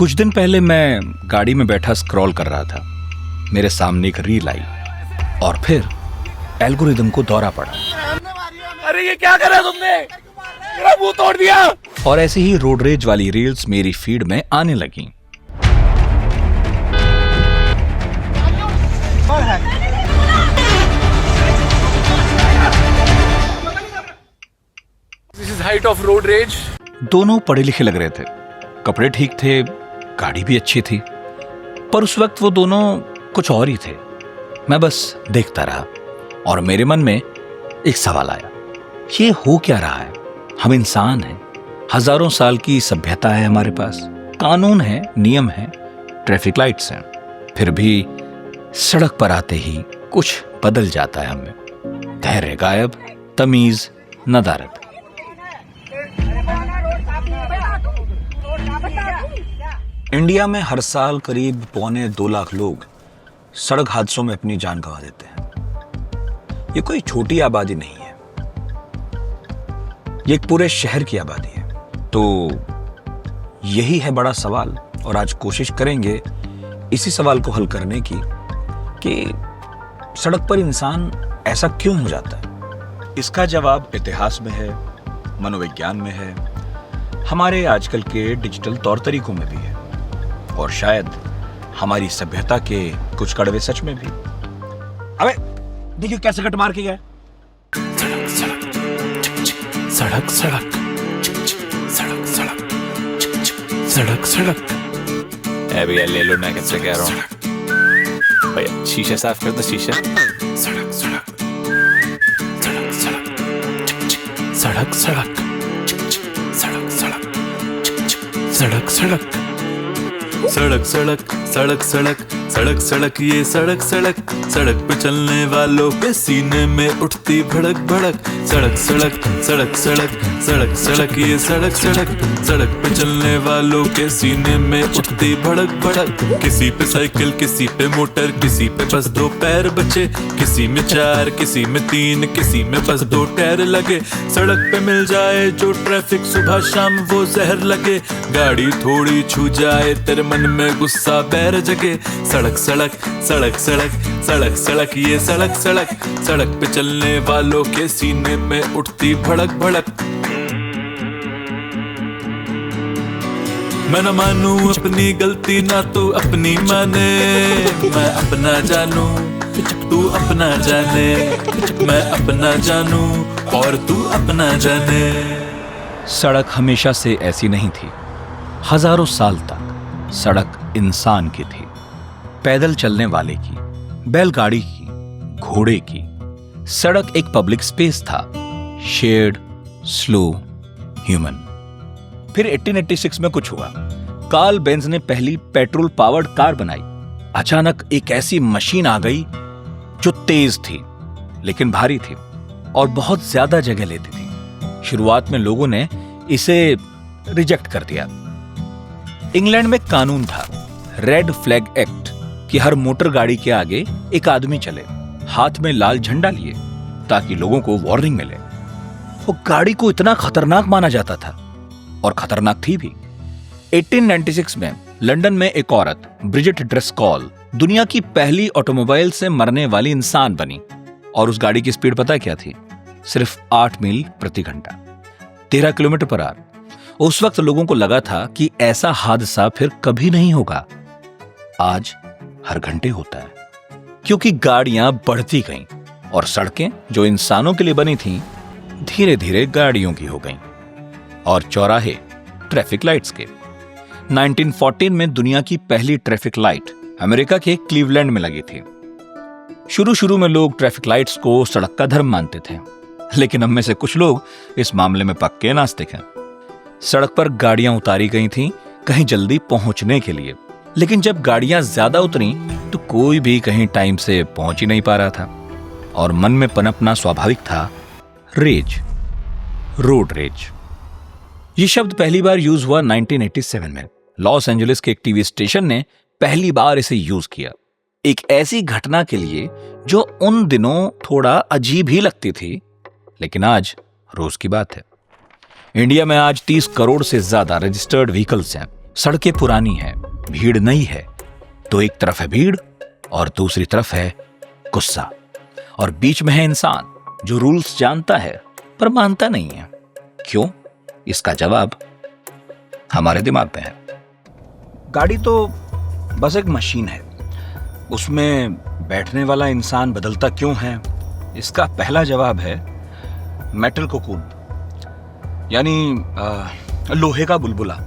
कुछ दिन पहले मैं गाड़ी में बैठा स्क्रॉल कर रहा था। मेरे सामने एक रील आई और फिर एल्गोरिदम को दौरा पड़ा। अरे ये क्या करा तुमने? मेरा मुंह तोड़ दिया। और ऐसे ही रोड रेज वाली रील्स मेरी फीड में आने लगी। This is height of road rage. दोनों पढ़े लिखे लग रहे थे, कपड़े ठीक थे, गाड़ी भी अच्छी थी, पर उस वक्त वो दोनों कुछ और ही थे। मैं बस देखता रहा और मेरे मन में एक सवाल आया, ये हो क्या रहा है? हम इंसान हैं, हजारों साल की सभ्यता है हमारे पास, कानून है, नियम है, ट्रैफिक लाइट्स हैं, फिर भी सड़क पर आते ही कुछ बदल जाता है हमें। धैर्य गायब, तमीज नदारद। इंडिया में हर साल करीब 1.25 लाख लोग सड़क हादसों में अपनी जान गंवा देते हैं। ये कोई छोटी आबादी नहीं है, ये एक पूरे शहर की आबादी है। तो यही है बड़ा सवाल, और आज कोशिश करेंगे इसी सवाल को हल करने की कि सड़क पर इंसान ऐसा क्यों हो जाता है। इसका जवाब इतिहास में है, मनोविज्ञान में है, हमारे आजकल के डिजिटल तौर तरीकों में भी है, और शायद हमारी सभ्यता के कुछ कड़वे सच में भी। अबे देखिए कैसे कट मार के गया। सड़क सड़क सड़क सड़क सड़क सड़क। भैया ले लो, मैं कैसे कह रहा हूँ भैया, शीशा साफ कर दो, शीशा। सड़क सड़क सड़क सड़क सड़क सड़क सड़क सड़क सड़क सड़क सड़क सड़क सड़क सड़क सड़क सड़क ये सड़क सड़क सड़क पे चलने वालों के सीने में उठती भड़क भड़क। सड़क सड़क सड़क सड़क सड़क सड़क ये सड़क सड़क सड़क पे चलने वालों के सीने में उठती भड़क भड़क। किसी पे साइकिल, किसी पे मोटर, किसी पे बस 2 पैर बचे, किसी में 4, किसी में 3, किसी में बस 2 टायर लगे। सड़क पे मिल जाए जो ट्रैफिक सुबह शाम वो जहर लगे। गाड़ी थोड़ी छू जाए तेरे मन में गुस्सा बैर जगे। सड़क सड़क सड़क सड़क सड़क सड़क ये सड़क सड़क सड़क पे चलने वालों के सीने में उठती भड़क भड़क। मैं न मानूं अपनी गलती, ना तू अपनी माने, मैं अपना जानूं तू अपना जाने, मैं अपना जानूं और तू अपना जाने। सड़क हमेशा से ऐसी नहीं थी। हजारों साल तक सड़क इंसान की थी, पैदल चलने वाले की, बैलगाड़ी की, घोड़े की। सड़क एक पब्लिक स्पेस था, शेयर्ड, स्लो, ह्यूमन। फिर 1886 में कुछ हुआ। कार्ल बेंज ने पहली पेट्रोल पावर्ड कार बनाई। अचानक एक ऐसी मशीन आ गई जो तेज थी लेकिन भारी थी और बहुत ज्यादा जगह लेती थी। शुरुआत में लोगों ने इसे रिजेक्ट कर दिया। इंग्लैंड में कानून था, रेड फ्लैग एक्ट, कि हर मोटर गाड़ी के आगे एक आदमी चले, हाथ में लाल झंडा लिए, ताकि लोगों को वार्निंग मिले। वो गाड़ी को इतना खतरनाक माना जाता था, और खतरनाक थी भी। 1896 में लंदन में एक औरत, ब्रिजिट ड्रेस्कॉल, दुनिया की पहली ऑटोमोबाइल से मरने वाली इंसान बनी। और उस गाड़ी की स्पीड पता क्या थी? सिर्फ 8 मील प्रति घंटा, 13 किलोमीटर पर आवर। उस वक्त लोगों को लगा था कि ऐसा हादसा फिर कभी नहीं होगा। आज हर घंटे होता है, क्योंकि गाड़ियां बढ़ती गईं और सड़कें जो इंसानों के लिए बनी थीं, धीरे धीरे गाड़ियों की हो गईं, और चौराहे ट्रैफिक लाइट्स के। 1914 में दुनिया की पहली ट्रैफिक लाइट अमेरिका के क्लीवलैंड में लगी थी। शुरू में लोग ट्रैफिक लाइट्स को सड़क का धर्म मानते थे, लेकिन हम में से कुछ लोग इस मामले में पक्के नास्तिक हैं। सड़क पर गाड़ियां उतारी गई थीं कहीं जल्दी पहुंचने के लिए, लेकिन जब गाड़ियां ज्यादा उतरी तो कोई भी कहीं टाइम से पहुंच ही नहीं पा रहा था, और मन में पनपना स्वाभाविक था रेज, रोड रेज। ये शब्द पहली बार यूज हुआ 1987 में। लॉस एंजलिस के एक टीवी स्टेशन ने पहली बार इसे यूज किया, एक ऐसी घटना के लिए जो उन दिनों थोड़ा अजीब ही लगती थी, लेकिन आज रोज की बात है। इंडिया में आज 30 करोड़ से ज्यादा रजिस्टर्ड व्हीकल्स हैं, सड़कें पुरानी हैं, भीड़ नई है, तो एक तरफ है भीड़ और दूसरी तरफ है गुस्सा, और बीच में है इंसान जो रूल्स जानता है पर मानता नहीं है। क्यों? इसका जवाब हमारे दिमाग में है। गाड़ी तो बस एक मशीन है, उसमें बैठने वाला इंसान बदलता क्यों है? इसका पहला जवाब है मेटल कोकून, यानी लोहे का बुलबुला।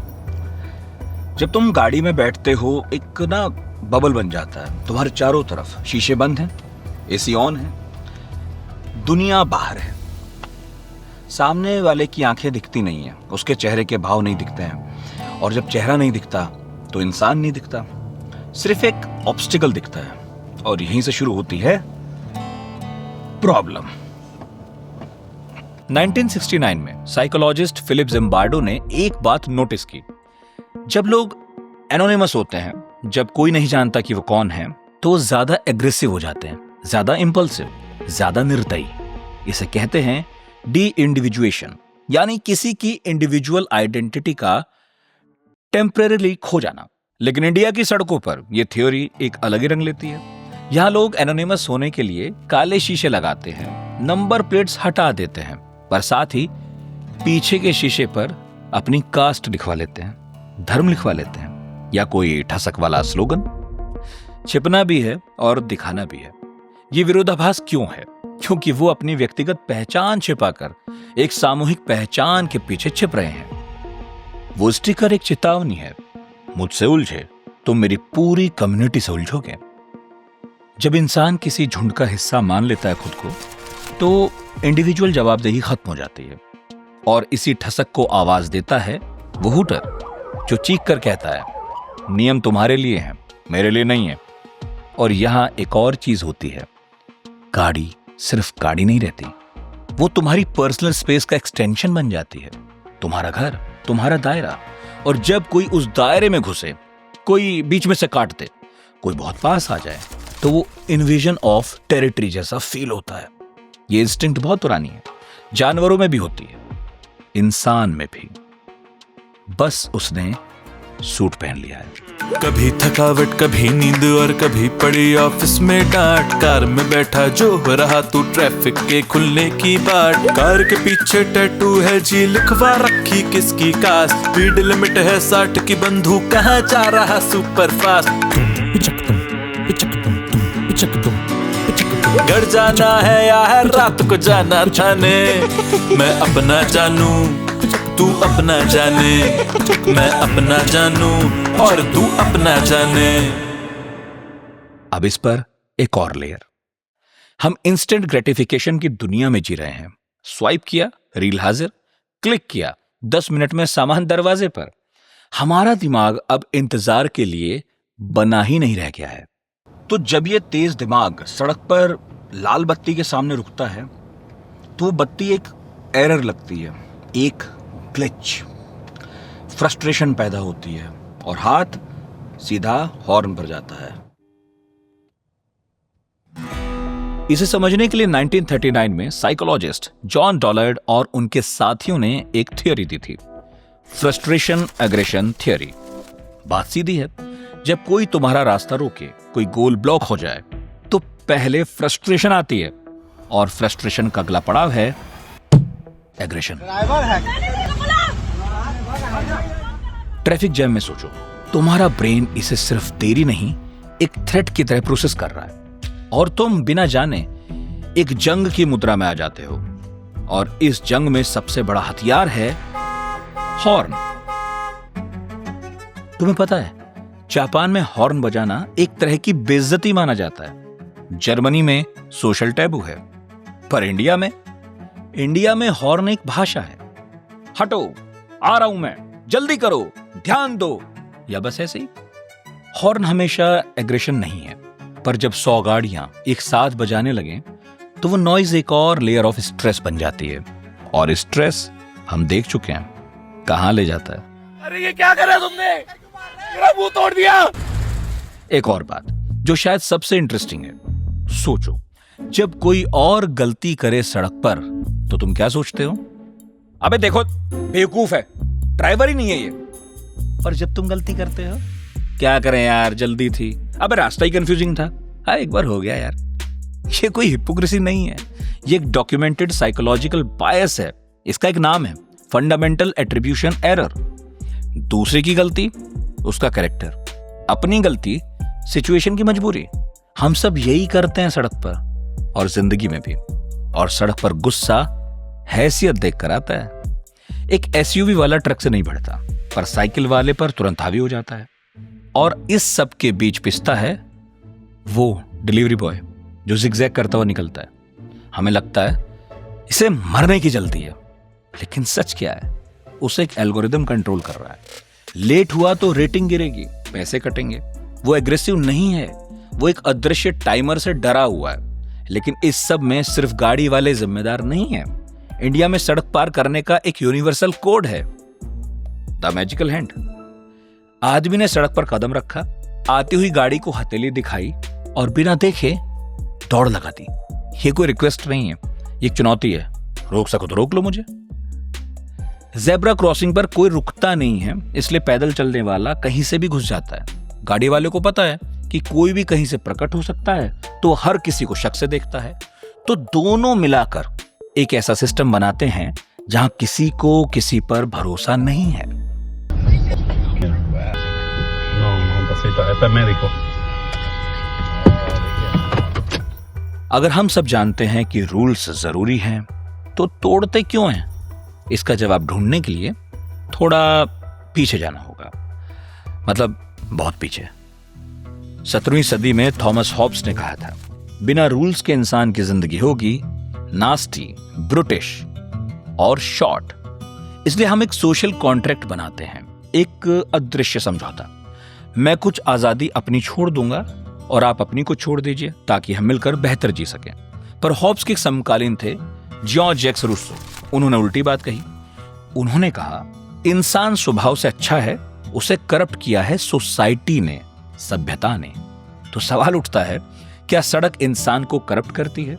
जब तुम गाड़ी में बैठते हो, एक ना बबल बन जाता है। तुम्हारे चारों तरफ शीशे बंद हैं, एसी ऑन है, दुनिया बाहर है। सामने वाले की आंखें दिखती नहीं है, उसके चेहरे के भाव नहीं दिखते हैं, और जब चेहरा नहीं दिखता तो इंसान नहीं दिखता, सिर्फ एक ऑब्स्टिकल दिखता है। और यहीं से शुरू होती है प्रॉब्लम। 1969 में साइकोलॉजिस्ट फिलिप जिम्बार्डो ने एक बात नोटिस की। जब लोग एनोनिमस होते हैं, जब कोई नहीं जानता कि वो कौन है, तो वो ज्यादा एग्रेसिव हो जाते हैं, ज्यादा इंपल्सिव, ज्यादा निर्दयी। इसे कहते हैं डी इंडिविजुएशन, यानी किसी की इंडिविजुअल आइडेंटिटी का टेम्परेरीली खो जाना। लेकिन इंडिया की सड़कों पर यह थ्योरी एक अलग ही रंग लेती है। यहां लोग एनोनिमस होने के लिए काले शीशे लगाते हैं, नंबर प्लेट्स हटा देते हैं, पर साथ ही पीछे के शीशे पर अपनी कास्ट लिखवा लेते हैं, धर्म लिखवा लेते हैं, या कोई ठसक वाला स्लोगन। छिपना भी है और दिखाना भी है। ये विरोधाभास क्यों है? क्योंकि वो अपनी व्यक्तिगत पहचान छिपाकर एक सामूहिक पहचान के पीछे छिप रहे हैं। वो स्टिकर एक चेतावनी है, मुझसे उलझे तो मेरी पूरी कम्युनिटी से उलझोगे। जब इंसान किसी झुंड का हिस्सा मान लेता है खुद को, तो इंडिविजुअल जवाबदेही खत्म हो जाती है, और इसी ठसक को आवाज देता है वो हूटर जो चीख कर कहता है, नियम तुम्हारे लिए हैं, मेरे लिए नहीं है। और यहां एक और चीज होती है, गाड़ी सिर्फ गाड़ी नहीं रहती, वो तुम्हारी पर्सनल स्पेस का एक्सटेंशन बन जाती है, तुम्हारा घर, तुम्हारा दायरा। और जब कोई उस दायरे में घुसे, कोई बीच में से काट दे, कोई बहुत पास आ जाए, तो वो इन्वेजन ऑफ टेरिटरी जैसा फील होता है। ये इंस्टिंक्ट बहुत पुरानी है, जानवरों में भी होती है, इंसान में भी, बस उसने सूट पहन लिया है। कभी थकावट, कभी नींद और कभी पड़ी ऑफिस में डांट। कार में बैठा जो रहा तू ट्रैफिक के खुलने की बाट। कार के पीछे टैटू है जी लिखवा रखी किसकी कास्ट। स्पीड लिमिट है 60 की, बंदूक कहाँ जा रहा सुपर फास्ट। घर जाना है या है रात को जाना थाने। मैं अपना जानू तू अपना जाने, मैं अपना जानू और तू अपना जाने। अब इस पर एक और लेयर। हम इंस्टेंट ग्रेटिफिकेशन की दुनिया में जी रहे हैं। स्वाइप किया, रील हाजिर, क्लिक किया, 10 मिनट में सामान दरवाजे पर। हमारा दिमाग अब इंतजार के लिए बना ही नहीं रह गया है। तो जब ये तेज दिमाग सड़क पर लाल बत्ती के सामने रुकता है, तो वो बत्ती एक एरर लगती है, एक ग्लिच। फ्रस्ट्रेशन पैदा होती है और हाथ सीधा हॉर्न पर जाता है। इसे समझने के लिए 1939 में साइकोलॉजिस्ट जॉन डॉलर्ड और उनके साथियों ने एक थ्योरी दी थी, फ्रस्ट्रेशन एग्रेशन थ्योरी। बात सीधी है, जब कोई तुम्हारा रास्ता रोके, कोई गोल ब्लॉक हो जाए, तो पहले फ्रस्ट्रेशन आती है, और फ्रस्ट्रेशन का अगला पड़ाव है एग्रेशन। ट्रैफिक जैम में सोचो, तुम्हारा ब्रेन इसे सिर्फ देरी नहीं, एक थ्रेट की तरह प्रोसेस कर रहा है, और तुम बिना जाने एक जंग की मुद्रा में आ जाते हो। और इस जंग में सबसे बड़ा हथियार है हॉर्न। तुम्हें पता है, जापान में हॉर्न बजाना एक तरह की बेइज्जती माना जाता है। जर्मनी में सोशल टैबू है, पर इंडिया में हॉर्न एक भाषा है। हटो, आ रहा हूं मैं, जल्दी करो, ध्यान दो, या बस ऐसे ही। हॉर्न हमेशा एग्रेशन नहीं है, पर जब 100 गाड़ियां एक साथ बजाने लगे, तो वो नॉइज एक और लेयर ऑफ स्ट्रेस बन जाती है। और स्ट्रेस हम देख चुके हैं कहां ले जाता है। अरे ये क्या करा तुमने, मेरा मुंह तोड़ दिया। एक और बात जो शायद सबसे इंटरेस्टिंग है, सोचो, जब कोई और गलती करे सड़क पर, तो तुम क्या सोचते हो? अबे देखो, बेवकूफ है, ड्राइवर ही नहीं है ये। और जब तुम गलती करते हो, क्या करें यार, जल्दी थी, अबे रास्ता ही कंफ्यूजिंग था। हाँ, एक बार हो गया यार। ये कोई हिपोक्रेसी नहीं है, ये एक डॉक्यूमेंटेड साइकोलॉजिकल बायस है। इसका एक नाम है फंडामेंटल एट्रीब्यूशन एरर। दूसरे की गलती उसका कैरेक्टर, अपनी गलती सिचुएशन की मजबूरी। हम सब यही करते हैं सड़क पर और जिंदगी में भी। और सड़क पर गुस्सा हैसियत देखकर आता है। एक एसयूवी वाला ट्रक से नहीं बढ़ता, पर साइकिल वाले पर तुरंत हावी हो जाता है। और इस सब के बीच पिसता है वो डिलीवरी बॉय जो जिगजैग करता हुआ निकलता है। हमें लगता है इसे मरने की जल्दी है, लेकिन सच क्या है, उसे एक एल्गोरिदम कंट्रोल कर रहा है। लेट हुआ तो रेटिंग गिरेगी, पैसे कटेंगे। वो एग्रेसिव नहीं है, वो एक अदृश्य टाइमर से डरा हुआ है। लेकिन इस सब में सिर्फ गाड़ी वाले जिम्मेदार नहीं है। इंडिया में सड़क पार करने का एक यूनिवर्सल कोड है, द मैजिकल हैंड। आदमी ने सड़क पर कदम रखा, आती हुई गाड़ी को हथेली दिखाई और बिना देखे दौड़ लगा दी। ये कोई रिक्वेस्ट नहीं है, ये एक चुनौती है। रोक सको तो रोक लो मुझे। ज़ेब्रा क्रॉसिंग पर कोई रुकता नहीं है, इसलिए पैदल चलने वाला कहीं से भी घुस जाता है। गाड़ी वाले को पता है कि कोई भी कहीं से प्रकट हो सकता है, तो हर किसी को शक से देखता है। तो दोनों मिलाकर एक ऐसा सिस्टम बनाते हैं जहां किसी को किसी पर भरोसा नहीं है। अगर हम सब जानते हैं कि रूल्स जरूरी हैं, तो तोड़ते क्यों हैं? इसका जवाब ढूंढने के लिए थोड़ा पीछे जाना होगा, मतलब बहुत पीछे। 17वीं सदी में थॉमस हॉब्स ने कहा था, बिना रूल्स के इंसान की जिंदगी होगी नास्टी, ब्रुटिश और शॉर्ट। इसलिए हम एक सोशल कॉन्ट्रैक्ट बनाते हैं, एक अदृश्य समझौता। मैं कुछ आजादी अपनी छोड़ दूंगा और आप अपनी को छोड़ दीजिए, ताकि हम मिलकर बेहतर जी सकें। पर हॉब्स के समकालीन थे जॉन जैक्स रूसो। उन्होंने उल्टी बात कही। उन्होंने कहा, इंसान स्वभाव से अच्छा है, उसे करप्ट किया है सोसाइटी ने, सभ्यता ने। तो सवाल उठता है, क्या सड़क इंसान को करप्ट करती है,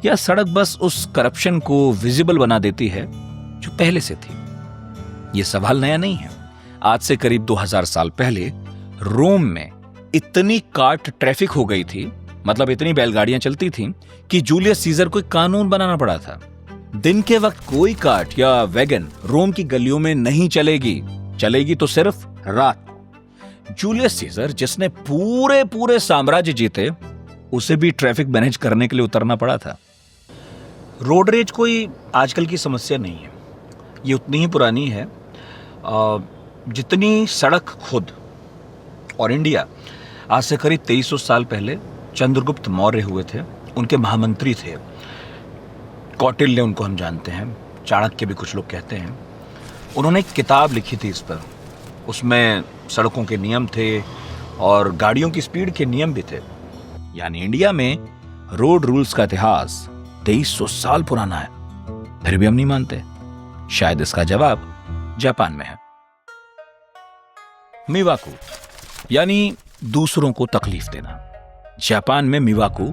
या सड़क बस उस करप्शन को विजिबल बना देती है जो पहले से थी? यह सवाल नया नहीं है। आज से करीब 2000 साल पहले रोम में इतनी कार्ट ट्रैफिक हो गई थी, मतलब इतनी बैलगाड़ियां चलती थीं, कि जूलियस सीजर को एक कानून बनाना पड़ा था। दिन के वक्त कोई कार्ट या वैगन रोम की गलियों में नहीं चलेगी, चलेगी तो सिर्फ रात। जूलियस सीजर, जिसने पूरे साम्राज्य जीते, उसे भी ट्रैफिक मैनेज करने के लिए उतरना पड़ा था। रोड रेज कोई आजकल की समस्या नहीं है, ये उतनी ही पुरानी है जितनी सड़क खुद। और इंडिया आज से करीब 2300 साल पहले चंद्रगुप्त मौर्य हुए थे, उनके महामंत्री थे। कौटिल्य उनको हम जानते हैं, चाणक्य भी कुछ लोग कहते हैं। उन्होंने एक किताब लिखी थी इस पर। उसमें सड़कों के नियम थे और गाड़ियों की स्पीड के नियम भी थे। यानी इंडिया में रोड रूल्स का इतिहास 2300 साल पुराना है, फिर भी हम नहीं मानते। शायद इसका जवाब जापान में है। मिवाकू यानी दूसरों को तकलीफ देना। जापान में मिवाकू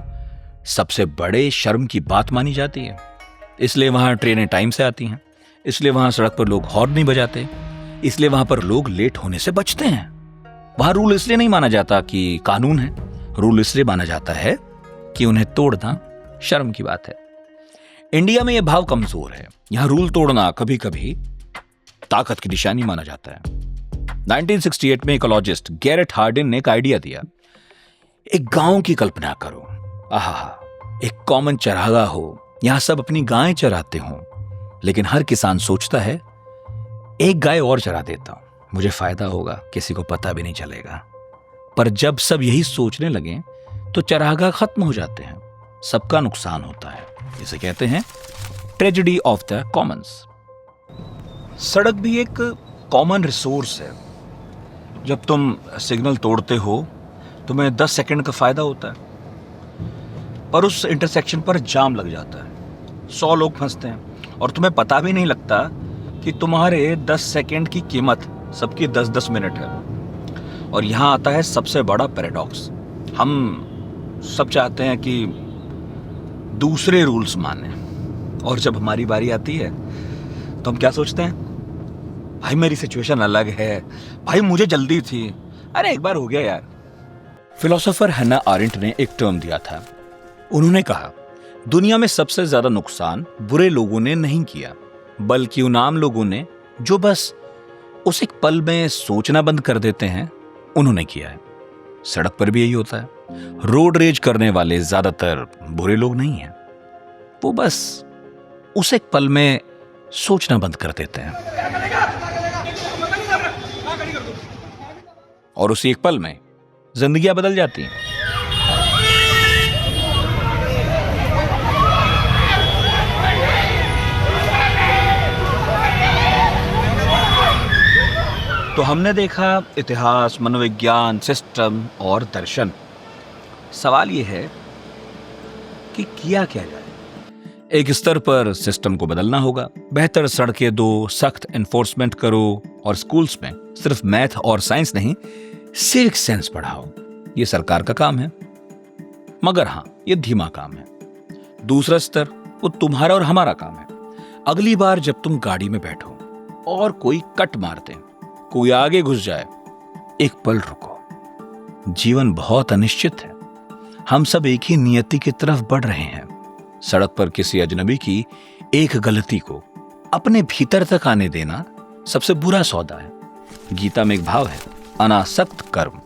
सबसे बड़े शर्म की बात मानी जाती है, इसलिए वहां ट्रेनें टाइम से आती हैं, इसलिए वहां सड़क पर लोग हॉर्न नहीं बजाते, इसलिए वहां पर लोग लेट होने से बचते हैं। वहां रूल इसलिए नहीं माना जाता कि कानून है, रूल इसलिए माना जाता है कि उन्हें तोड़ना शर्म की बात है। इंडिया में यह भाव कमजोर है। यहां रूल तोड़ना कभी कभी ताकत की निशानी माना जाता है। 1968 में इकोलॉजिस्ट गैरेट हार्डिन ने एक आइडिया दिया। एक गांव की कल्पना करो, आहा, एक कॉमन चरागाह हो, यहां सब अपनी गायें चराते हों, लेकिन हर किसान सोचता है एक गाय और चरा देता हूं, मुझे फायदा होगा, किसी को पता भी नहीं चलेगा। पर जब सब यही सोचने लगे तो चरागाह खत्म हो जाते हैं, सबका नुकसान होता है। इसे कहते हैं ट्रेजेडी ऑफ द कॉमन्स। सड़क भी एक कॉमन रिसोर्स है। जब तुम सिग्नल तोड़ते हो तुम्हें 10 सेकंड का फायदा होता है, पर उस इंटरसेक्शन पर जाम लग जाता है, 100 लोग फंसते हैं और तुम्हें पता भी नहीं लगता कि तुम्हारे 10 सेकंड की कीमत सबकी 10-10 मिनट है। और यहां आता है सबसे बड़ा पैराडॉक्स। हम सब चाहते हैं कि दूसरे रूल्स माने, और जब हमारी बारी आती है तो हम क्या सोचते हैं? भाई मेरी सिचुएशन अलग है, भाई मुझे जल्दी थी। अरे एक बार हो गया यार। फिलोसोफर हन्ना आरेंट ने एक टर्म दिया था। उन्होंने कहा, दुनिया में सबसे ज्यादा नुकसान बुरे लोगों ने नहीं किया, बल्कि उन आम लोगों ने जो बस उस एक पल में सोचना बंद कर देते हैं, उन्होंने किया है। सड़क पर भी यही होता है। रोड रेज करने वाले ज्यादातर बुरे लोग नहीं हैं, वो बस उस एक पल में सोचना बंद कर देते हैं और उसी एक पल में जिंदगियां बदल जाती हैं। तो हमने देखा इतिहास, मनोविज्ञान, सिस्टम और दर्शन। सवाल यह है कि किया क्या जाए। एक स्तर पर सिस्टम को बदलना होगा, बेहतर सड़कें दो, सख्त एनफोर्समेंट करो और स्कूल्स में सिर्फ मैथ और साइंस नहीं, सिविक सेंस पढ़ाओ। ये सरकार का काम है, मगर हां, ये धीमा काम है। दूसरा स्तर, वो तुम्हारा और हमारा काम है। अगली बार जब तुम गाड़ी में बैठो और कोई कट मार दे, कोई आगे घुस जाए, एक पल रुको। जीवन बहुत अनिश्चित है। हम सब एक ही नियति की तरफ बढ़ रहे हैं। सड़क पर किसी अजनबी की एक गलती को अपने भीतर तक आने देना सबसे बुरा सौदा है। गीता में एक भाव है, अनासक्त कर्म।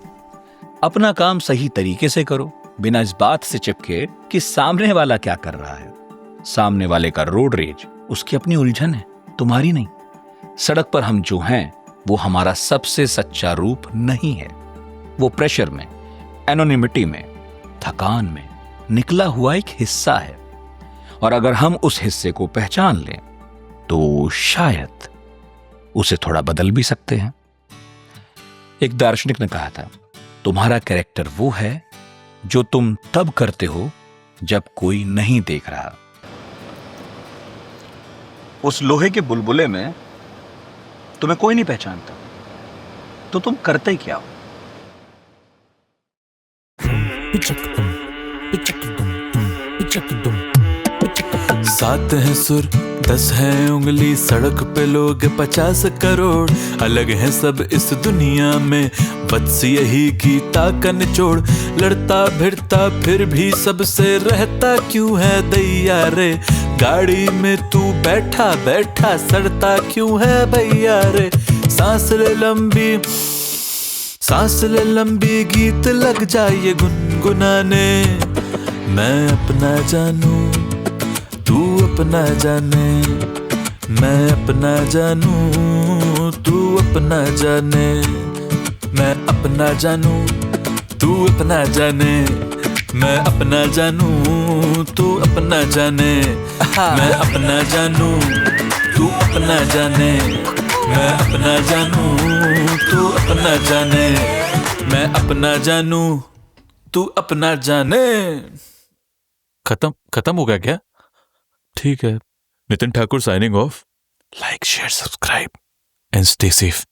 अपना काम सही तरीके से करो, बिना इस बात से चिपके कि सामने वाला क्या कर रहा है। सामने वाले का रोड रेज उसकी अपनी उलझन है, तुम्हारी नहीं। सड़क पर हम जो हैं, वो हमारा सबसे सच्चा रूप नहीं है। वो प्रेशर में, एनोनिमिटी में, थकान में निकला हुआ एक हिस्सा है। और अगर हम उस हिस्से को पहचान लें तो शायद उसे थोड़ा बदल भी सकते हैं। एक दार्शनिक ने कहा था, तुम्हारा कैरेक्टर वो है जो तुम तब करते हो जब कोई नहीं देख रहा। उस लोहे के बुलबुले में तुम्हें कोई नहीं पहचानता, तो तुम करते क्या हो? सात है सुर, 10 है उंगली, सड़क पे लोग 50 करोड़। अलग है सब इस दुनिया में, बस यही गीता का निचोड़। लड़ता भिड़ता फिर भी सबसे रहता क्यों है दैया रे। गाड़ी में तू बैठा बैठा सड़ता क्यों है भैया रे। सांस ले लंबी गीत लग जाए गुनगुनाने। मैं अपना जानू तू अपना जाने, मैं अपना जानू तू अपना जाने। मैं अपना जानू तू अपना जाने, मैं अपना जानू तू अपना जाने। मैं अपना जानू तू अपना जाने, मैं अपना जानू तू अपना जाने। मैं अपना जानू तू अपना जाने। खत्म हो गया क्या? ठीक है। Nitin Thakur signing off. Like, share, subscribe and stay safe.